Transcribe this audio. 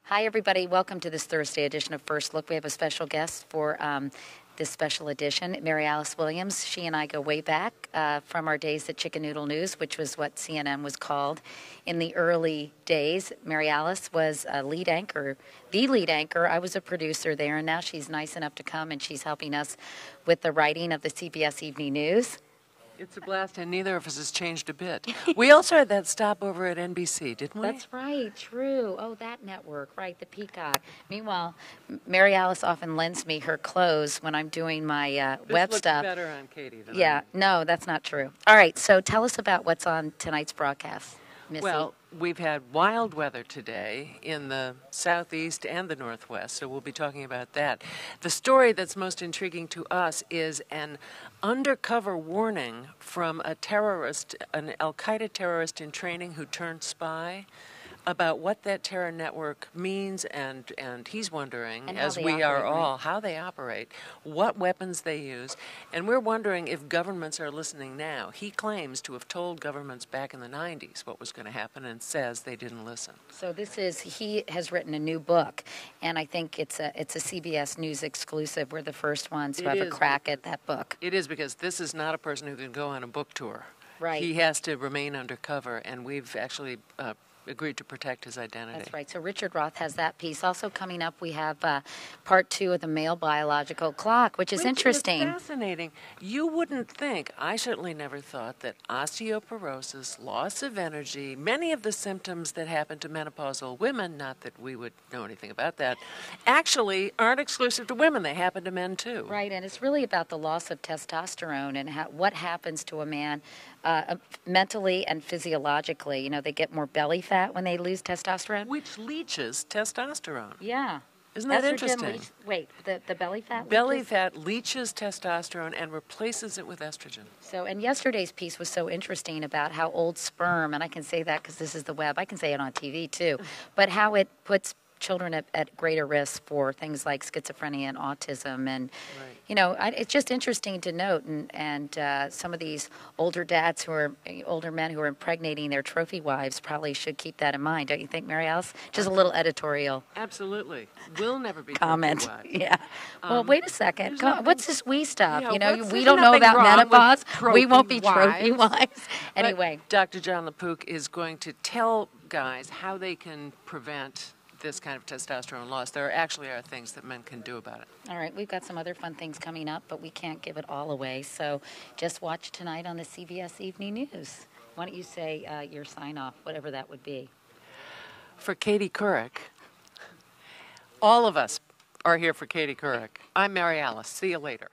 Hi, everybody. Welcome to this Thursday edition of First Look. We have a special guest for this special edition, Mary Alice Williams. She and I go way back from our days at Chicken Noodle News, which was what CNN was called in the early days. Mary Alice was a lead anchor, the lead anchor. I was a producer there, and now she's nice enough to come, and she's helping us with the writing of the CBS Evening News. It's a blast, and neither of us has changed a bit. We also had that stopover at NBC, didn't we? That's right, true. Oh, that network, right, the Peacock. Meanwhile, Mary Alice often lends me her clothes when I'm doing my web stuff. This looks better on Katie than Yeah, no, that's not true. All right, so tell us about what's on tonight's broadcast, Missy. Well, we've had wild weather today in the southeast and the northwest, so we'll be talking about that. The story that's most intriguing to us is an undercover warning from a terrorist, an Al-Qaeda terrorist in training who turned spy, about what that terror network means, and he's wondering, as we are all, how they operate, what weapons they use, and we're wondering if governments are listening now. He claims to have told governments back in the 90s what was going to happen and says they didn't listen. So he has written a new book, and I think it's a CBS News exclusive. We're the first ones to have a crack at that book. It is, because this is not a person who can go on a book tour. Right. He has to remain undercover, and we've actually agreed to protect his identity. That's right. So Richard Roth has that piece. Also coming up, we have part 2 of the male biological clock, which is interesting. Is fascinating. You wouldn't think, I certainly never thought, that osteoporosis, loss of energy, many of the symptoms that happen to menopausal women, not that we would know anything about that, actually aren't exclusive to women. They happen to men too. Right, and it's really about the loss of testosterone and what happens to a man mentally and physiologically. You know, they get more belly fat when they lose testosterone. Which leaches testosterone. Yeah. Isn't that Estrogen interesting? Wait, the belly fat? Belly fat leaches testosterone and replaces it with estrogen. So, and yesterday's piece was so interesting about how old sperm, and I can say that because this is the web, I can say it on TV too, but how it puts children at greater risk for things like schizophrenia and autism, and you know, it's just interesting to note. And some of these older dads older men who are impregnating their trophy wives probably should keep that in mind, don't you think, Mary Alice? Just a little editorial. Absolutely, we'll never be comment. Trophy wives. Yeah. Well, wait a second. What's this we stuff? Yeah, you know, we don't know about menopause. We won't be trophy wives. wives. Anyway, but Dr. John LaPook is going to tell guys how they can prevent this kind of testosterone loss. There actually are things that men can do about it. All right, we've got some other fun things coming up, but we can't give it all away. So just watch tonight on the CBS Evening News. Why don't you say your sign-off, whatever that would be. For Katie Couric, all of us are here for Katie Couric. I'm Mary Alice. See you later.